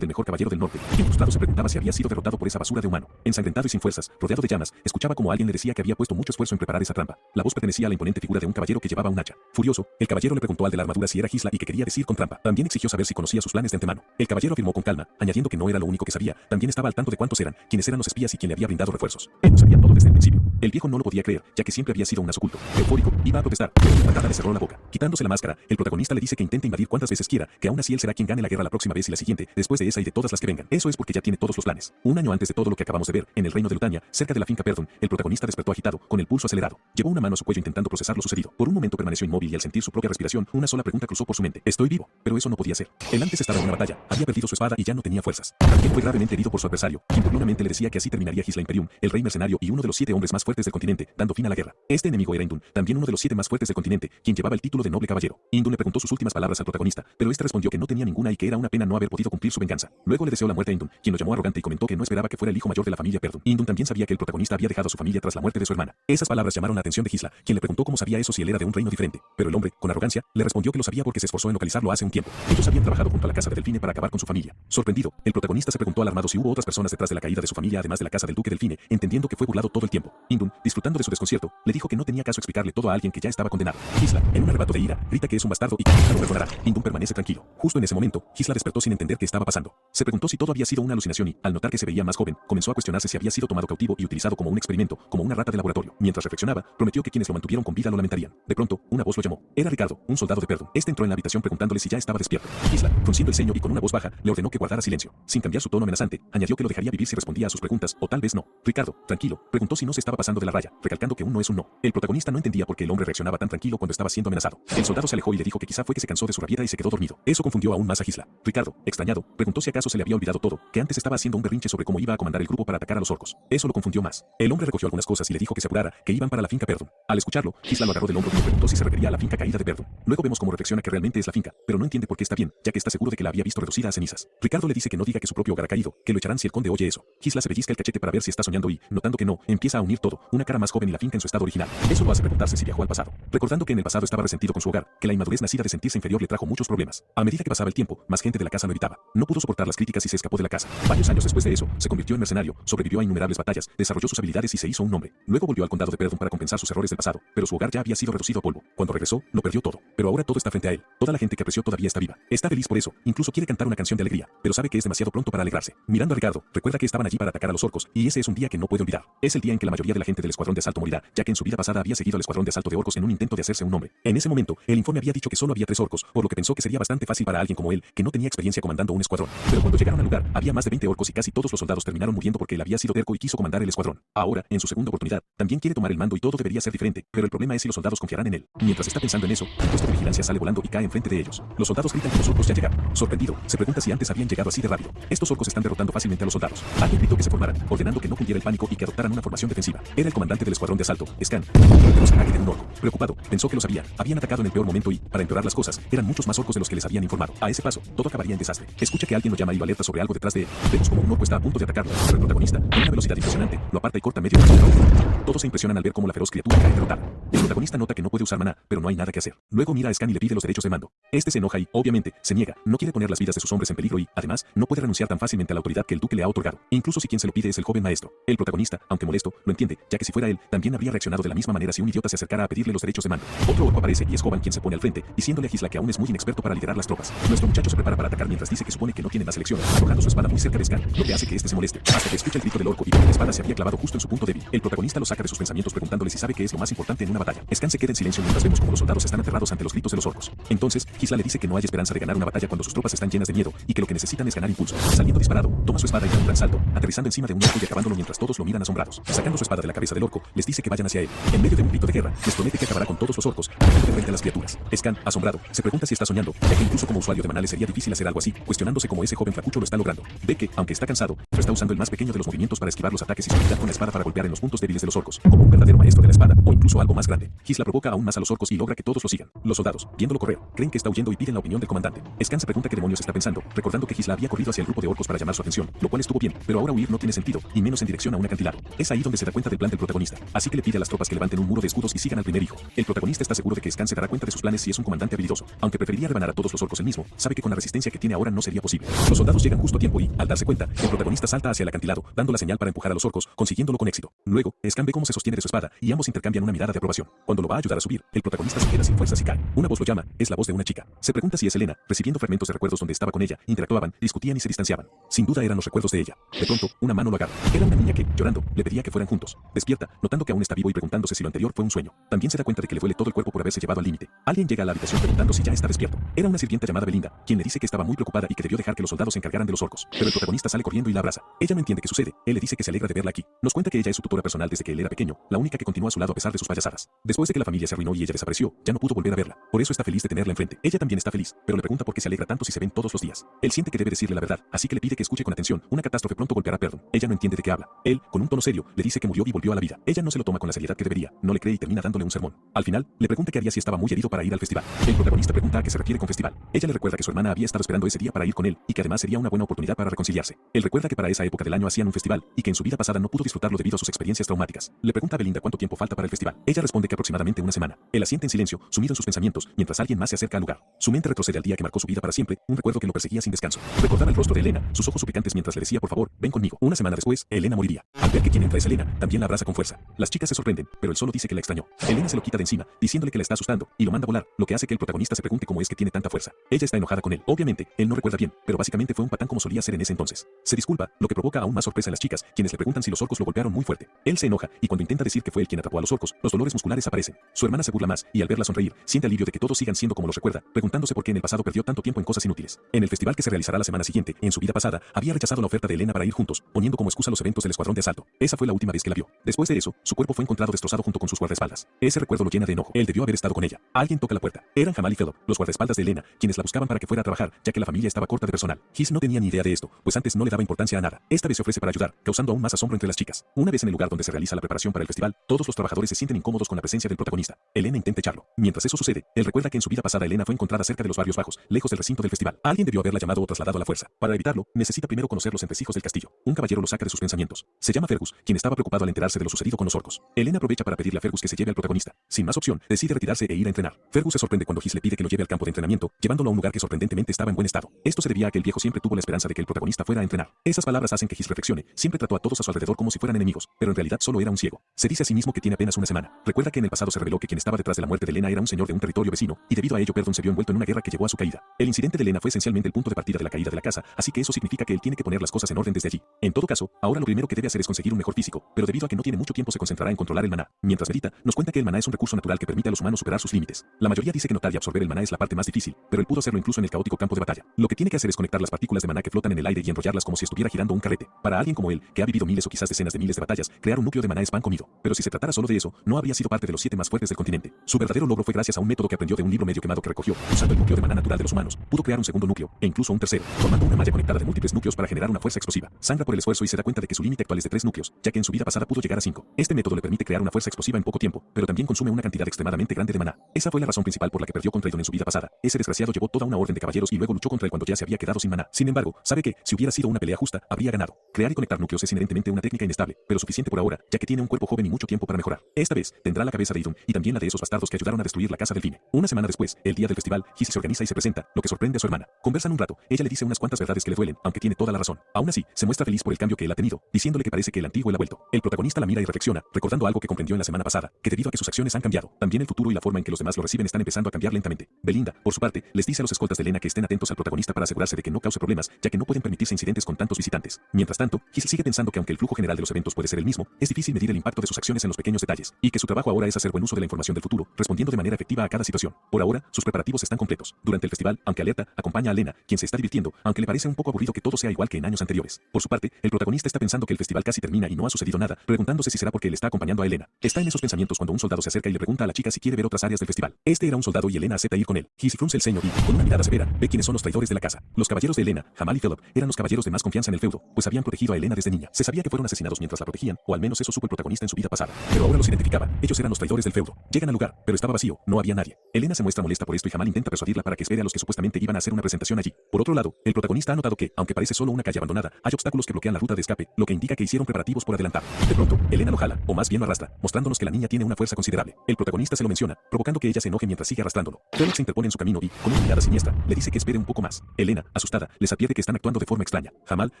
del mejor caballero del norte, quien frustrado se preguntaba si había sido derrotado por esa basura de humano. Ensangrentado y sin fuerzas, rodeado de llamas, escuchaba como alguien le decía que había puesto mucho esfuerzo en preparar esa trampa. La voz pertenecía a la imponente figura de un caballero que llevaba un hacha. Furioso, el caballero le preguntó al de la armadura si era Gisla y que quería decir con trampa. También exigió saber si conocía sus planes de antemano. El caballero afirmó con calma, añadiendo que no era lo único que sabía, también estaba al tanto de cuántos eran, quiénes eran los espías y quién le había brindado refuerzos. Él lo sabía todo desde el principio. El viejo no lo podía creer, ya que siempre había sido un as oculto. Eufórico, iba a protestar, pero la patada le cerró la boca. Quitándose la máscara, el protagonista le dice que intente invadir cuantas veces quiera, que aún así él será quien gane la guerra la próxima vez y la siguiente, después de esa y de todas las que vengan. Eso es porque ya tiene todos los planes. Un año antes de todo lo que acabamos de ver, en el reino de Lutania, cerca de la finca Perdón, el protagonista despertó agitado, con el pulso acelerado. Llevó una mano a su cuello intentando procesar lo sucedido. Por un momento permaneció inmóvil y al sentir su propia respiración, una sola pregunta cruzó por su mente. Estoy vivo, pero eso no podía ser. Él antes estaba en una batalla, había perdido su espada y ya no tenía fuerzas. También fue gravemente herido por su adversario, quien burlonamente le decía que así terminaría Gisla Imperium, el rey mercenario y uno de los 7 hombres más fuertes del continente, dando fin a la guerra. Este enemigo era Indun, también uno de los 7 más fuertes del continente, quien llevaba el título de noble caballero. Indun le preguntó sus últimas palabras al protagonista, pero este respondió que no tenía ninguna y que era una pena no haber podido cumplir su venganza. Luego le deseó la muerte a Indun, quien lo llamó arrogante y comentó que no esperaba que fuera el hijo mayor de la familia Perdón. Indun también sabía que el protagonista había dejado a su familia tras la muerte de su hermana. Esas palabras llamaron la atención de Gisla, quien le preguntó cómo sabía eso si él era de un reino diferente. Pero el hombre, con arrogancia, le respondió que lo sabía porque se esforzó en localizarlo hace un tiempo. Ellos habían trabajado junto a la casa de Delfine para acabar con su familia. Sorprendido, el protagonista se preguntó alarmado si hubo otras personas detrás de la caída de su familia además de la casa del duque Delfine, entendiendo que fue burlado todo el tiempo. Indun, disfrutando de su desconcierto, le dijo que no tenía caso explicarle todo a alguien que ya estaba condenado. Gisla, en un arrebato de ira, grita que es un bastardo y que nunca lo perdonará. Indun permanece tranquilo. Justo en ese momento, Gisla despertó sin entender qué estaba pasando. Se preguntó si todo había sido una alucinación y, al notar que se veía más joven, comenzó a cuestionarse si había sido tomado cautivo y utilizado como un experimento, como una rata de laboratorio. Mientras reflexionaba, prometió que quienes lo mantuvieron con vida lo lamentarían. De pronto, una voz lo llamó. Era Ricardo, un soldado de Perdón. Este entró en la habitación preguntándole si ya estaba despierto. Gisla, frunciendo el ceño y con una voz baja, le ordenó que guardara silencio. Sin cambiar su tono amenazante, añadió que lo dejaría vivir si respondía a sus preguntas, o tal vez no. Ricardo, tranquilo, preguntó si no se estaba pasando de la raya, recalcando que un no es un no. El protagonista no entendía por qué el hombre reaccionaba tan tranquilo cuando estaba siendo amenazado. El soldado se alejó y le dijo que quizá fue que se cansó de su rabieta y se quedó dormido. Eso confundió aún más a Gisla. Ricardo, extrañado, preguntó si acaso se le había olvidado todo, que antes estaba haciendo un berrinche sobre cómo iba a comandar el grupo para atacar a los orcos. Eso lo confundió más. El hombre recogió algunas cosas y le dijo que se apurara, que iban para la finca Perdón. Al escucharlo, Gisla lo agarró del hombro y le preguntó si se refería a la finca caída de Perdón. Luego vemos cómo reflexiona que realmente es la finca, pero no entiende por qué está bien, ya que está seguro de que la había visto reducida a cenizas. Ricardo le dice que no diga que su propio hogar ha caído, que lo echarán si el conde oye eso. Gisla se pellizca el cachete para ver si está soñando y, notando que no, empieza a unir todo, una cara más joven y la finca en su estado original. Eso lo hace preguntarse si viajó al pasado, recordando que en el pasado estaba resentido con su hogar, que la inmadurez nacida de sentirse inferior le trajo muchos problemas. A medida que pasaba el tiempo, más gente de la casa lo evitaba. No pudo soportar las críticas y se escapó de la casa. Varios años después de eso, se convirtió en mercenario, sobrevivió a innumerables batallas, desarrolló sus habilidades y se hizo un nombre. Luego volvió al condado de Perdón para compensar sus errores del pasado, pero su hogar ya había sido reducido a polvo. Cuando regresó, lo perdió todo, pero ahora todo está frente a él. Toda la gente que apreció todavía está viva. Está feliz por eso, incluso quiere cantar una canción de alegría, pero sabe que es demasiado pronto para alegrarse. Mirando a Ricardo, recuerda que estaban allí para atacar a los orcos, y ese es un día que no puede olvidar. Es el día en que la mayoría de la gente del escuadrón de asalto morirá, ya que en su vida pasada había seguido al escuadrón de asalto de orcos en un intento de hacerse un nombre. En ese momento, el informe había dicho que solo había 3 orcos, por lo que pensó que sería bastante fácil para alguien como él, que no tenía experiencia comandando un escuadrón. Pero cuando llegaron al lugar, había más de 20 orcos y casi todos los soldados terminaron muriendo porque él había sido terco y quiso comandar el escuadrón. Ahora, en su segunda oportunidad, también quiere tomar el mando y todo debería ser diferente, pero el problema es si los soldados confiarán en él. Mientras está pensando en eso, el puesto de vigilancia sale volando y cae enfrente de ellos. Los soldados gritan que los orcos ya llegaron. Sorprendido, se pregunta si antes habían llegado así de rápido. Estos orcos están derrotando fácilmente a los soldados. Alguien gritó que se formaran, ordenando que no cundiera el pánico y que adoptaran una formación defensiva. Era el comandante del escuadrón de asalto, Scan, de los ataques de un orco. Preocupado, pensó que lo sabían. Habían atacado en el peor momento y, para empeorar las cosas, eran muchos más orcos de los que les habían informado. A ese paso, todo acabaría en desastre. Escucha que alguien lo llama y lo alerta sobre algo detrás de él. Vemos como un orco está a punto de atacarlo, pero el protagonista, con una velocidad impresionante, lo aparta y corta medio de la. Todos se impresionan al ver cómo la feroz criatura cae derrotada. El protagonista nota que no puede usar maná, pero no hay nada que hacer. Luego mira a Scan y le pide los derechos de mando. Este se enoja y, obviamente, se niega. No quiere poner las vidas de sus hombres en peligro y, además, no puede renunciar tan fácilmente a la autoridad que el duque le ha otorgado, incluso si quien se lo pide es el joven maestro. El protagonista, aunque molesto, lo entiende, ya que si fuera él, también habría reaccionado de la misma manera si un idiota se acercara a pedirle los derechos de mando. Otro orco aparece y es Jovan quien se pone al frente, diciéndole a Gisla que aún es muy inexperto para liderar las tropas. Nuestro muchacho se prepara para atacar mientras dice que supone que no tiene más elección, arrojando su espada muy cerca de Scan, lo que hace que este se moleste, hasta que escucha el grito del orco y ve que la espada se había clavado justo en su punto débil. El protagonista lo saca de sus pensamientos preguntándole si sabe qué es lo más importante en una batalla. Scan se queda en silencio mientras vemos como los soldados están aterrados ante los gritos de los orcos. Entonces, Gisla le dice que no hay esperanza de ganar una batalla cuando sus tropas están llenas de miedo y que lo que necesitan es ganar impulso. Saliendo disparado, toma su espada y da un gran salto, aterrizando encima de un orco y acabándolo mientras todos lo miran asombrados. Sacando su espada de la cabeza del orco, les dice que vayan hacia él. En medio de un grito de guerra, les promete que acabará con todos los orcos, de frente a las criaturas. Scan, asombrado, se pregunta si está soñando, ya que incluso como usuario de maná le sería difícil hacer algo así, cuestionándose cómo ese joven flacucho lo está logrando. Ve que, aunque está cansado, está usando el más pequeño de los movimientos para esquivar los ataques y su habilidad con la espada para golpear en los puntos débiles de los orcos, como un verdadero maestro de la espada, o incluso algo más grande. Gisla provoca aún más a los orcos y logra que todos lo sigan. Los soldados, viéndolo correr, creen que está huyendo y piden la opinión del comandante. Scan se pregunta qué demonios está pensando, recordando que Gisla había corrido hacia el grupo de orcos para llamar su atención, lo cual estuvo bien, pero ahora huir no tiene sentido, y menos en dirección a un acantilado. Es ahí donde se da cuenta del plan del protagonista, así que le pide a las tropas que levanten un muro de escudos y sigan al primer hijo. El protagonista está seguro de que Scan se dará cuenta de sus planes si es un comandante habilidoso, aunque preferiría rebanar a todos los orcos él mismo, sabe que con la resistencia que tiene ahora no sería posible. Los soldados llegan justo a tiempo y, al darse cuenta, el protagonista salta hacia el acantilado, dando la señal para empujar a los orcos, consiguiéndolo con éxito. Luego, Scan ve cómo se sostiene de su espada y ambos intercambian una mirada de aprobación. Cuando lo va a ayudar a subir, el protagonista se queda sin fuerzas y cae. Una voz lo llama, es la voz de una chica. Se pregunta si es Elena, recibiendo fragmentos de recuerdos donde estaba con ella, interactuaban, discutían y se distanciaban. Sin duda eran los recuerdos de ella. De pronto, una mano lo agarra. Era una niña que, llorando, le pedía que fueran juntos. Despierta, notando que aún está vivo y preguntándose si lo anterior fue un sueño. También se da cuenta de que le duele todo el cuerpo por haberse llevado al límite. Alguien llega a la habitación preguntando si ya está despierto. Era una sirvienta llamada Belinda, quien le dice que estaba muy preocupada y que debió dejar que los soldados se encargaran de los orcos. Pero el protagonista sale corriendo y la abraza. Ella no entiende qué sucede. Él le dice que se alegra de verla aquí. Nos cuenta que ella es su tutora personal desde que él era pequeño, la única que continúa a su lado a pesar de sus payasadas. Después de que la familia se arruinó y ella desapareció, ya no pudo volver a verla. Por eso está feliz de tenerla enfrente. Ella también está feliz, pero le pregunta por qué se alegra tanto si se ven todos los días. Él siente que debe decirle la verdad, así que le pide que escuche con atención. Una catástrofe pronto golpeará a Perdon. Ella no entiende de qué habla. Él, con un tono serio, le dice que murió y volvió a la vida. Ella no se lo toma con la seriedad que debería, no le cree y termina dándole un sermón. Al final, le pregunta qué haría si estaba muy herido para ir al festival. El protagonista pregunta a qué se refiere con festival. Ella le recuerda que su hermana había estado esperando ese día para ir con él y que además sería una buena oportunidad para reconciliarse. Él recuerda que para esa época del año hacían un festival y que en su vida pasada no pudo disfrutarlo debido a sus experiencias traumáticas. Le pregunta a Belinda cuánto tiempo falta para el festival. Ella responde que aproximadamente una semana. Él asiente en silencio, sumido en sus pensamientos, mientras alguien más se acerca al lugar. Su mente retrocede al día que marcó su vida para siempre, un recuerdo que lo perseguía sin descanso. Recordaba el rostro de Elena, sus ojos suplicantes mientras le decía por favor, ven conmigo. Una semana después, Elena moriría. Al ver que quien entra es Elena, también la abraza con fuerza. Las chicas se sorprenden, pero él solo dice que la extrañó. Elena se lo quita de encima, diciéndole que la está asustando, y lo manda a volar, lo que hace que el protagonista se pregunte cómo es que tiene tanta fuerza. Ella está enojada con él. Obviamente, él no recuerda bien, pero básicamente fue un patán como solía ser en ese entonces. Se disculpa, lo que provoca aún más sorpresa en las chicas, quienes le preguntan si los orcos lo golpearon muy fuerte. Él se enoja, y cuando intenta decir que fue él quien atrapó a los orcos, los dolores musculares aparecen. Su hermana se burla más, y al verla sonreír, siente alivio de que todos sigan siendo como los recuerda, preguntándose por qué en el pasado perdió tanto tiempo en cosas inútiles. En el festival que se realizará la semana siguiente, en su vida pasada, había rechazado la oferta de Elena para ir juntos, poniendo como excusa los eventos del escuadrón de asalto. Esa fue la última vez que la vio. Después de eso, su cuerpo fue encontrado destrozado junto con sus guardaespaldas. Ese recuerdo lo llena de enojo. Él debió haber estado con ella. Alguien toca la puerta. Eran Jamal y Philip, los guardaespaldas de Elena, quienes la buscaban para que fuera a trabajar, ya que la familia estaba corta de personal. His no tenía ni idea de esto, pues antes no le daba importancia a nada. Esta vez se ofrece para ayudar, causando aún más asombro entre las chicas. Una vez en el lugar donde se realiza la preparación para el festival, todos los trabajadores se sienten incómodos con la presencia del protagonista. Elena intenta echarlo. Mientras eso sucede, él recuerda que en su vida pasada Elena fue encontrada cerca de los barrios bajos, lejos del recinto del festival. Alguien debió haberla llamado o trasladado a la fuerza. Para evitarlo, necesita primero conocer los entresijos del castillo. Un caballero lo saca de sus pensamientos. Se llama Fergus, quien estaba preocupado al enterarse de lo sucedido con los orcos. Elena aprovecha para pedirle a Fergus que se lleve al protagonista. Sin más opción, decide retirarse e ir a entrenar. Fergus se sorprende cuando His le pide que lo lleve al campo de entrenamiento, llevándolo a un lugar que sorprendentemente estaba en buen estado. Esto se debía a que el viejo siempre tuvo la esperanza de que el protagonista fuera a entrenar. Esas palabras hacen que His reflexione. Siempre trató a todos a su alrededor como si fueran enemigos, pero en realidad solo era un ciego. Se dice a sí mismo que tiene apenas una semana. Recuerda que en el pasado se reveló que quien estaba detrás de la muerte de Elena era un señor de un territorio vecino, y debido a ello Perdon se vio envuelto en una guerra que llevó a su caída. El incidente de Elena fue esencialmente el punto de partida de la caída de la casa, así que eso significa que él tiene que poner las cosas en orden desde allí. En todo caso, ahora lo primero que debe hacer es conseguir un mejor físico, pero debido a que no tiene mucho tiempo se concentrará en controlar el maná. Mientras medita, nos cuenta que el maná es un recurso natural que permite a los humanos superar sus límites. La mayoría dice que notar y absorber el maná es la parte más difícil, pero él pudo hacerlo incluso en el caótico campo de batalla. Lo que tiene que hacer es conectar las partículas de maná que flotan en el aire y enrollarlas como si estuviera girando un carrete. Para alguien como él, que ha vivido miles o quizás decenas de miles de batallas, crear un núcleo de maná es pan comido. Pero si se tratara solo de eso, no habría sido parte de los 7 más fuertes del continente. Su verdadero logro fue gracias a un método que aprendió de un libro medio quemado que recogió. Usando el núcleo de maná natural de los humanos, pudo crear un segundo núcleo, e incluso un tercero, formando una malla conectada de múltiples núcleos para generar una fuerza explosiva. Sangra por el esfuerzo y se da cuenta de que su límite actual es de 3 núcleos, ya que en su vida pasada pudo llegar a 5. Este método le permite crear una fuerza explosiva en poco tiempo, pero también consume una cantidad extremadamente grande de maná. Esa fue la razón principal por la que perdió contra Idon en su vida pasada. Ese desgraciado llevó toda una orden de caballeros y luego luchó contra él cuando ya se había quedado sin maná. Sin embargo, sabe que, si hubiera sido una pelea justa, habría ganado. Crear y conectar núcleos es inherentemente una técnica inestable, pero suficiente por ahora, ya que tiene un cuerpo joven y mucho tiempo para mejorar. Esta vez, tendrá la cabeza de Idon, y también la de esos bastardos que ayudaron a destruir la casa del Vime. Una semana después, el día del festival, His se organiza y se presenta, lo que sorprende a su hermana. Conversan un rato, ella le dice unas cuantas verdades que le duelen, aunque tiene toda la razón. Aún así, se muestra feliz por el cambio que él ha tenido, diciéndole que parece que el antiguo él ha vuelto. El protagonista la mira y reflexiona, recordando algo que comprendió en la semana pasada, que debido a que sus acciones han cambiado, también el futuro y la forma en que los demás lo reciben están empezando a cambiar lentamente. Belinda, por su parte, les dice a los escoltas de Elena que estén atentos al protagonista para asegurarse de que no cause problemas, ya que no pueden permitirse incidentes con tantos visitantes. Mientras tanto, His sigue pensando que aunque el flujo general de los eventos puede ser el mismo, es difícil medir el impacto de sus acciones en los pequeños detalles, y que su trabajo ahora es hacer buen uso de la información del futuro, respondiendo de manera efectiva a cada situación. Por ahora, sus preparativos están completos. Durante el festival, aunque alerta, acompaña a Elena, quien se está divirtiendo, aunque le parece un poco aburrido que todo sea igual que en años anteriores. Por su parte, el protagonista está pensando que el festival casi termina y no ha sucedido nada, preguntándose si será porque él está acompañando a Elena. Está en esos pensamientos cuando un soldado se acerca y le pregunta a la chica si quiere ver otras áreas del festival. Este era un soldado y Elena acepta ir con él. His frunce el ceño y, con una mirada severa, ve quiénes son los traidores de la casa. Los caballeros de Elena, Jamal y Philip, eran los caballeros de más confianza en el feudo, pues habían protegido a Elena desde niña. Se sabía que fueron asesinados mientras la protegían, o al menos eso supo el protagonista en su vida pasada. Pero ahora los identificaba. Ellos eran los traidores del feudo. Llegan al lugar, pero estaba vacío, no había nadie. Elena se muestra molesta por esto y Jamal intenta persuadirla para que espere a los que supuestamente iban a hacer una presentación allí. Por otro lado, el protagonista ha notado que, aunque parece solo una calle abandonada, hay obstáculos que bloquean la ruta de escape, lo que indica que hicieron preparativos por adelantado. De pronto, Elena lo jala, o más bien lo arrastra, mostrándonos que la niña tiene una fuerza considerable. El protagonista se lo menciona, provocando que ella se enoje mientras sigue arrastrándolo. Felix se interpone en su camino y, con una mirada siniestra, le dice que espere un poco más. Elena, asustada, les advierte que están actuando de forma extraña. Jamal,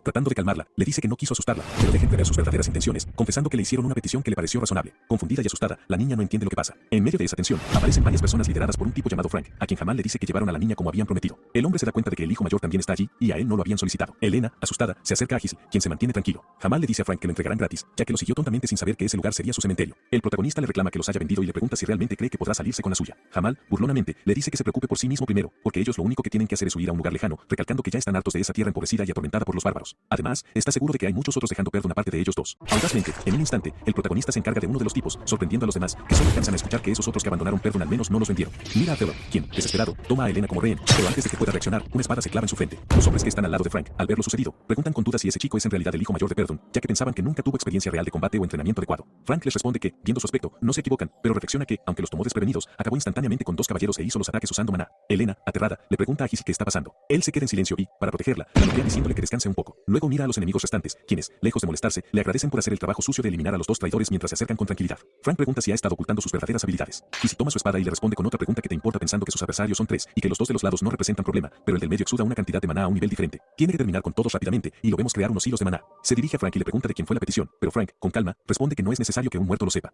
tratando de calmarla, le dice que no quiso asustarla, pero deja entrever sus verdaderas intenciones, confesando que le hicieron una petición que le pareció razonable. Confundida y asustada, la niña no entiende lo que pasa. En medio de esa tensión, aparecen varias personas lideradas por un tipo llamado Frank, a quien Jamal le dice que llevaron a la niña como habían prometido. El hombre se da cuenta de que el hijo mayor también está allí, y a él no lo habían solicitado. Elena, asustada, se acerca a Giselle, quien se mantiene tranquilo. Jamal le dice a Frank que lo entregarán gratis, ya que lo siguió tontamente sin saber que ese lugar sería su cementerio. El protagonista le reclama que los haya vendido y le pregunta si realmente cree que podrá salirse con la suya. Jamal, burlonamente, le dice que se preocupe por sí mismo primero, porque ellos lo único que tienen que hacer es huir a un lugar lejano, recalcando que ya están hartos de esa tierra empobrecida y atormentada por los bárbaros. Además, está seguro de que hay muchos otros dejando perder una parte de ellos dos. Audazmente, en un instante, el protagonista se encarga de uno de los tipos, sorprendiendo a los demás, que solo alcanzan a escuchar que esos otros que abandonaron Perdón al menos no los vendieron. Mira a Theodore, quien, desesperado, toma a Elena como rehén, pero antes de que pueda reaccionar, una espada se clava en su frente. Los hombres que están al lado de Frank, al ver lo sucedido, preguntan con duda si ese chico es en realidad el hijo mayor de Perdón, ya que pensaban que nunca tuvo experiencia real de combate o entrenamiento adecuado. Frank les responde que, viendo su aspecto, no se equivocan, pero reflexiona que, aunque los tomó desprevenidos, acabó instantáneamente con dos caballeros e hizo los ataques usando maná. Elena, aterrada, le pregunta a Giselle qué está pasando. Él se queda en silencio y, para protegerla, la golpea diciéndole que descanse un poco. Luego mira a los enemigos restantes, quienes, lejos de molestarse, le agradecen por hacer el trabajo sucio de eliminar a los dos traidores mientras se acercan con tranquilidad. Frank pregunta si ha estado ocultando sus verdaderas habilidades. Giselle toma su espada y le responde con otra pregunta que te importa pensando que sus adversarios son tres y que los dos de los lados no representan problema, pero el del medio exuda una cantidad de maná a un nivel diferente. Tiene que terminar con todos rápidamente y lo vemos crear unos hilos de maná. Se dirige a Frank y le pregunta de quién fue la petición, pero Frank, con calma, responde que no es necesario que un muerto lo sepa.